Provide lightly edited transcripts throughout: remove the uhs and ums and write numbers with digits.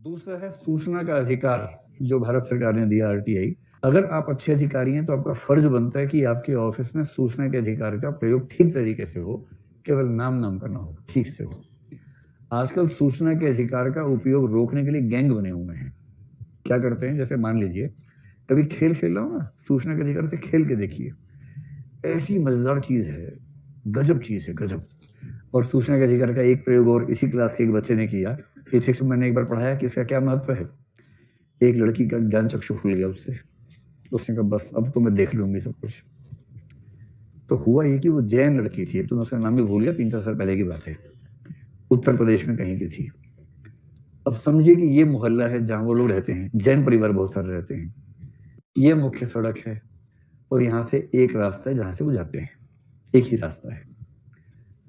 दूसरा है सूचना का अधिकार जो भारत सरकार ने दिया आरटीआई। अगर आप अच्छे अधिकारी हैं तो आपका फर्ज बनता है कि आपके ऑफिस में सूचना के अधिकार का प्रयोग ठीक तरीके से हो, केवल नाम का ना हो, ठीक से हो। आजकल सूचना के अधिकार का उपयोग रोकने के लिए गैंग बने हुए हैं। क्या करते हैं, जैसे मान लीजिए कभी खेल खेल रहा हूँ ना, सूचना के अधिकार से खेल के देखिए, ऐसी मजेदार चीज है, गजब चीज है, गजब। और सूचना के अधिकार का एक प्रयोग और इसी क्लास के एक बच्चे ने किया। एथिक्स में मैंने एक बार पढ़ाया कि इसका क्या महत्व है। एक लड़की का ज्ञान चक्षु खुल गया उससे, उसने कहा बस अब तो मैं देख लूंगी सब कुछ। तो हुआ ये कि वो जैन लड़की थी, तो मैं उसका नाम भी भूल गया, 3-4 साल पहले की बात है, उत्तर प्रदेश में कहीं की थी। अब समझिए कि ये मोहल्ला है जहां वो लोग रहते हैं, जैन परिवार बहुत सारे रहते हैं। ये मुख्य सड़क है और यहाँ से एक रास्ता है जहां से वो जाते हैं, एक ही रास्ता है।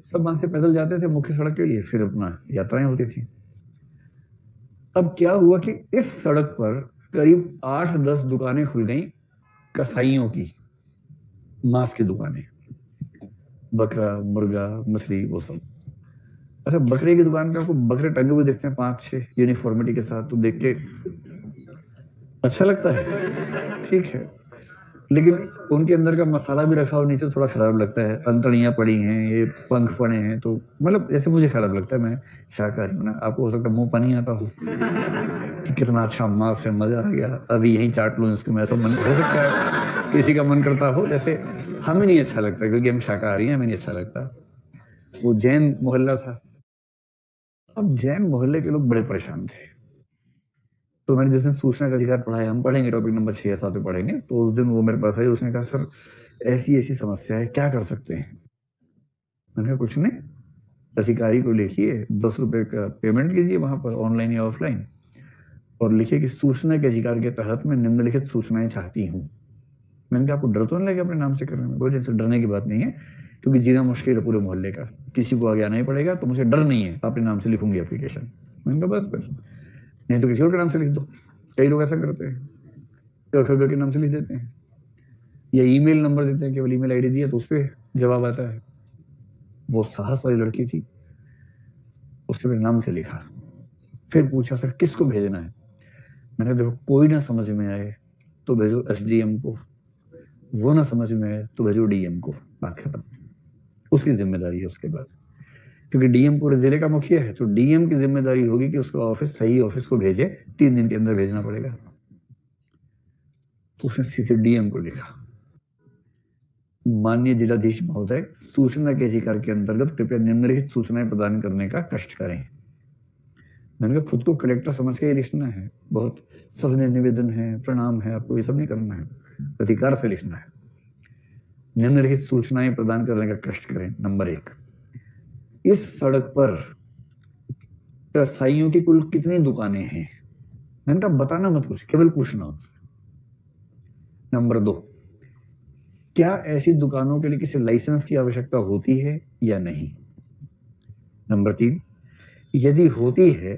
सब वहां से पैदल जाते थे मुख्य सड़क के लिए, फिर अपना यात्राएं होती थी। अब क्या हुआ कि इस सड़क पर करीब 8-10 दुकानें खुल गई, कसाईयों की, मांस की दुकानें, बकरा, मुर्गा, मछली, वो सब। अच्छा, बकरे की दुकान पे आपको बकरे टंगे हुए देखते हैं 5-6 यूनिफॉर्मिटी के साथ, तो देख के अच्छा लगता है, ठीक है, लेकिन उनके अंदर का मसाला भी रखा और नीचे थोड़ा खराब लगता है। अंतड़ियां पड़ी हैं, ये पंख पड़े हैं, तो मतलब ऐसे मुझे खराब लगता है। मैं शाकाहारी हूं ना, आपको हो सकता है मुंह पानी आता हो कि कितना अच्छा मांस है, मजा आ गया, अभी यहीं चाट लूं इसको, मैं ऐसा मन हो सकता है किसी का मन करता हो। जैसे हमें नहीं अच्छा लगता क्योंकि हम शाकाहारी हैं, हमें नहीं अच्छा लगता। वो जैन मोहल्ला था। अब जैन मोहल्ले के लोग बड़े परेशान थे, तो मैंने जिस दिन सूचना का अधिकार पढ़ाया, हम पढ़ेंगे टॉपिक नंबर 6 या 7 पे पढ़ेंगे, तो उस दिन वो मेरे पास आई, उसने कहा सर ऐसी ऐसी समस्या है, क्या कर सकते हैं। मैंने कहा कुछ नहीं, अधिकारी को लिखिए, 10 रुपए का पेमेंट कीजिए वहां पर, ऑनलाइन या ऑफलाइन, और लिखिए कि सूचना के अधिकार के तहत मैं निम्नलिखित सूचनाएं चाहती हूँ। मैंने कहा आपको डर तो नहीं लगे अपने नाम से करने में? बोले डरने की बात नहीं है, क्योंकि जीना मुश्किल है पूरे मोहल्ले का, किसी को आगे आना ही पड़ेगा, तो मुझे डर नहीं है, अपने नाम से लिखूंगी एप्लीकेशन। मैंने कहा बस फिर, नहीं तो किसी और के नाम से लिख दो। कई लोग ऐसा करते हैं, घर के नाम से लिख देते हैं, या ईमेल नंबर देते हैं, केवल ईमेल आईडी दिया तो उस पर जवाब आता है। वो साहस वाली लड़की थी, उसके मेरे नाम से लिखा। फिर पूछा सर किसको भेजना है? मैंने देखो कोई ना समझ में आए तो भेजो एसडीएम को, वो ना समझ में आए तो भेजो डीएम को, बात खत्म। उसकी जिम्मेदारी है उसके बाद, क्योंकि डीएम पूरे जिले का मुखिया है, तो डीएम की जिम्मेदारी होगी कि उसका ऑफिस सही ऑफिस को भेजे, 3 दिन के अंदर भेजना पड़ेगा। तो उसने सीधे डीएम को लिखा, माननीय जिलाधीश महोदय, सूचना के अधिकार के अंतर्गत कृपया निम्नलिखित सूचनाएं प्रदान करने का कष्ट करें। मैंने कहा खुद को कलेक्टर समझ के ही लिखना है, बहुत सविनय निवेदन है, प्रणाम है, आपको ये सब नहीं करना है, अधिकार से लिखना है। निम्नलिखित सूचनाएं प्रदान करने का कष्ट करें। नंबर 1, इस सड़क पर कसाईयों की कुल कितनी दुकानें हैं? मैंने कहा बताना मत कुछ, केवल पूछना उनसे। नंबर 2, क्या ऐसी दुकानों के लिए किसी लाइसेंस की आवश्यकता होती है या नहीं? नंबर 3, यदि होती है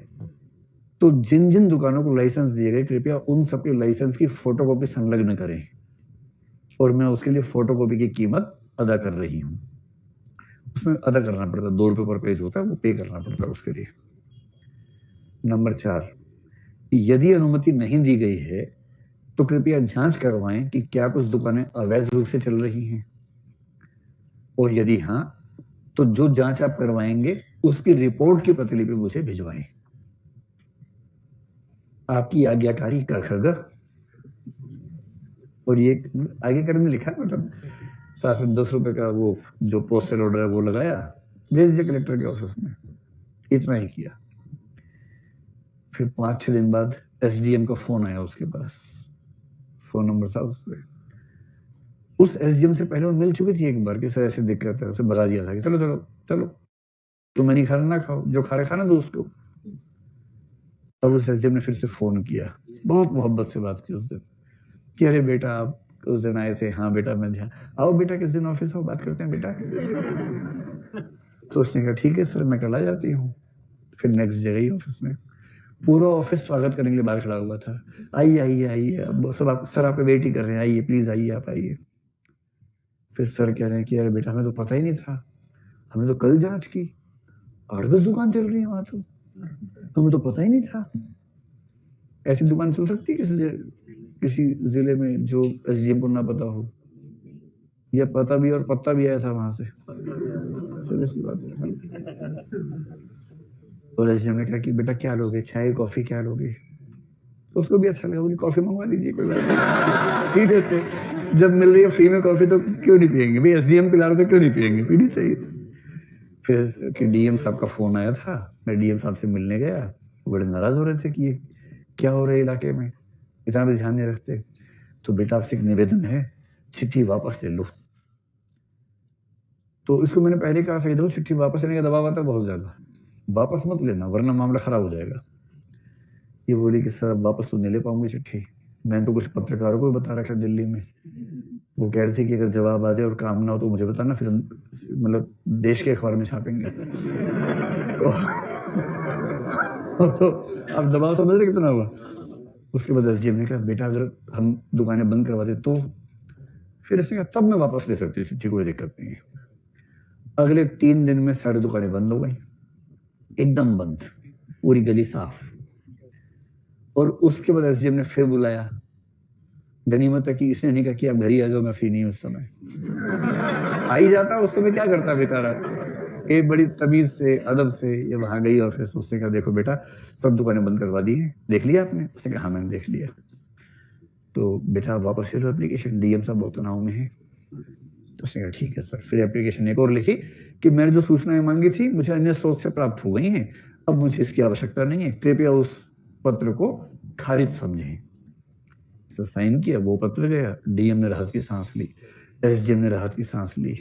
तो जिन जिन दुकानों को लाइसेंस दिए गए कृपया उन सबके लाइसेंस की फोटोकॉपी संलग्न करें, और मैं उसके लिए फोटोकॉपी की कीमत अदा कर रही हूं। उसमें अदा करना पड़ता है, 2 रुपए पर पेज होता है, वो पे करना पड़ता है उसके लिए। नंबर 4, यदि अनुमति नहीं दी गई है तो कृपया जांच करवाएं कि क्या कुछ दुकानें अवैध रूप से चल रही हैं, और यदि हाँ तो जो जांच आप करवाएंगे उसकी रिपोर्ट की प्रतिलिपि मुझे भिजवाएं। आपकी आज्ञाकारी कर खगा। और ये आगे करने लिखा, मतलब साथ में 10 रुपए का वो जो पोस्टल ऑर्डर है वो लगाया, भेज दिया कलेक्टर के ऑफिस में, इतना ही किया। फिर 5-6 दिन बाद एसडीएम का फोन आया उसके पास, फोन नंबर था उस पर। उस एसडीएम से पहले वो मिल चुकी थी एक बार कि सर ऐसे दिक्कत है, उसे भगा दिया था कि चलो चलो चलो, तुम्हें नहीं खाना ना खाओ, जो खा रहे खाना दो उसको। अब उस एसडीएम ने फिर से फोन किया, बहुत मोहब्बत से बात की उससे कि अरे बेटा आप उस दिन आए थे, हाँ बेटा मैं ध्यान, आओ बेटा किस दिन ऑफिस में बात करते हैं बेटा। तो उसने कहा ठीक है सर, मैं कल आ जाती हूँ। फिर नेक्स्ट डे गई ऑफिस में, पूरा ऑफिस स्वागत करने के लिए बाहर खड़ा हुआ था, आइए आइए आइए, अब सब आप सर आपका वेट ही कर रहे हैं, आइए प्लीज आइए, आप आइए। फिर सर कह रहे हैं कि अरे बेटा हमें तो पता ही नहीं था, हमने तो कल जांच की, 8-10 दुकान चल रही है वहां, तो हमें तो पता ही नहीं था। ऐसी दुकान चल सकती है किसी जिले में जो एसडीएम को ना पता हो, या पता भी और पत्ता भी आया था वहां से? सीरियसली बात है। और एसडीएम ने कहा कि बेटा क्या लोगे, चाय कॉफी क्या लोगे? तो उसको भी अच्छा लगा, बोली कॉफी मंगवा दीजिए, कोई बात नहीं। ठीक है, जब मिल रही है फ्री में कॉफी तो क्यों नहीं पियेंगे भाई, एसडीएम पिला रहे तो क्यों नहीं पियेंगे, पीनी चाहिए। फिर कि डीएम साहब का फोन आया था, मैं डीएम साहब से मिलने गया, बड़े नाराज हो रहे थे कि ये क्या हो रहा है इलाके में, इतना भी ध्यान नहीं रखते। तो बेटा आपसे एक निवेदन है, चिट्ठी वापस ले लो। तो इसको मैंने पहले कहा था, दो चिट्ठी वापस लेने का दबाव आता है बहुत ज्यादा, वापस मत लेना वरना मामला खराब हो जाएगा। ये बोली कि सर वापस तो नहीं ले पाऊंगी चिट्ठी, मैंने तो कुछ पत्रकारों को बता रखा दिल्ली में, वो कह रहे थे कि अगर जवाब आ जाए और काम ना हो तो मुझे बताना, फिर मतलब देश के अखबार में छापेंगे। तो अब दबाव समझ रहे कितना हुआ। उसके बाद एसडीएम ने कहा बेटा अगर हम दुकानें बंद करवा दे तो, फिर इसने कहा तब मैं वापस ले सकती हूँ चिट्ठी, कोई दिक्कत नहीं है। अगले 3 दिन में सारी दुकानें बंद हो गई, एकदम बंद, पूरी गली साफ। और उसके बाद एसडीएम ने फिर बुलाया, गनीमत है कि इसने नहीं कहा कि आप घर ही आ जाओ, मैं फ्री नहीं हूं उस समय। आ ही जाता उस समय, क्या करता बेचारा, एक बड़ी तमीज से अदब से ये वहां गई और फिर उसने कहा देखो बेटा सब दुकानें बंद करवा दी हैं, देख लिया आपने? उसने कहा हाँ मैंने देख लिया। तो बेटा वापस ले लो एप्लीकेशन, डीएम साहब बहुत तनाव में है। तो उसने कहा ठीक है सर। फिर एप्लीकेशन एक और लिखी कि मैंने जो सूचनाएं मांगी थी मुझे अन्य स्रोत से प्राप्त हो गई हैं, अब मुझे इसकी आवश्यकता नहीं है, कृपया उस पत्र को खारिज समझें। सर साइन किया, वो पत्र गया, डीएम ने राहत की सांस ली, एसडीएम ने राहत की सांस ली,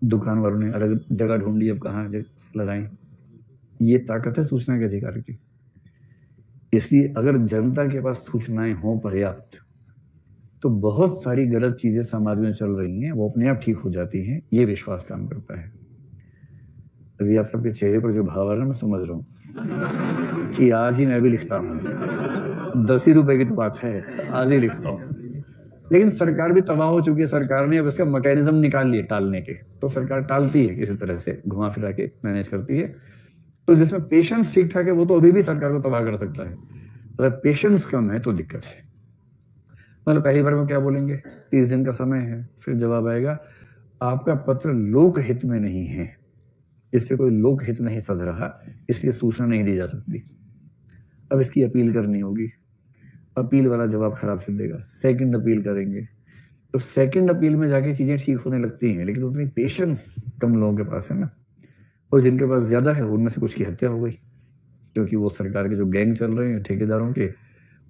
दुकान वालों ने अलग जगह ढूंढ ली अब कहाँ लगाएं। ये ताकत है सूचना के अधिकार की। इसलिए अगर जनता के पास सूचनाएं हों पर्याप्त तो बहुत सारी गलत चीजें समाज में चल रही हैं वो अपने आप ठीक हो जाती हैं, ये विश्वास काम करता है। अभी आप सबके चेहरे पर जो भाव आ रहा है मैं समझ रहा हूँ कि आज ही मैं भी लिखता हूँ, 10 ही रुपए की तो बात है, आज ही लिखता हूँ। लेकिन सरकार भी तबाह हो चुकी है, सरकार ने अब इसका मैकेनिज्म निकाल लिए टालने के, तो सरकार टालती है किसी तरह से, घुमा फिरा के मैनेज करती है। तो जिसमें पेशेंस ठीक ठाक है वो तो अभी भी सरकार को तबाह कर सकता है, अगर पेशेंस कम है तो दिक्कत है। मतलब पहली बार में क्या बोलेंगे, 30 दिन का समय है, फिर जवाब आएगा आपका पत्र लोक हित में नहीं है, इससे कोई लोक हित नहीं सध रहा, इसलिए सूचना नहीं दी जा सकती। अब इसकी अपील करनी होगी, अपील वाला जवाब खराब से देगा, सेकंड अपील करेंगे, तो सेकंड अपील में जाके चीजें ठीक होने लगती हैं, लेकिन उतनी पेशेंस कम लोगों के पास है ना। और जिनके पास ज्यादा है उनमें से कुछ की हत्या हो गई, क्योंकि वो सरकार के जो गैंग चल रहे हैं ठेकेदारों के,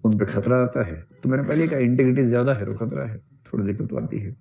उन पर खतरा आता है। तो मैंने पहले कहा इंटीग्रिटी ज्यादा है तो खतरा है, थोड़ी दिक्कत आती है।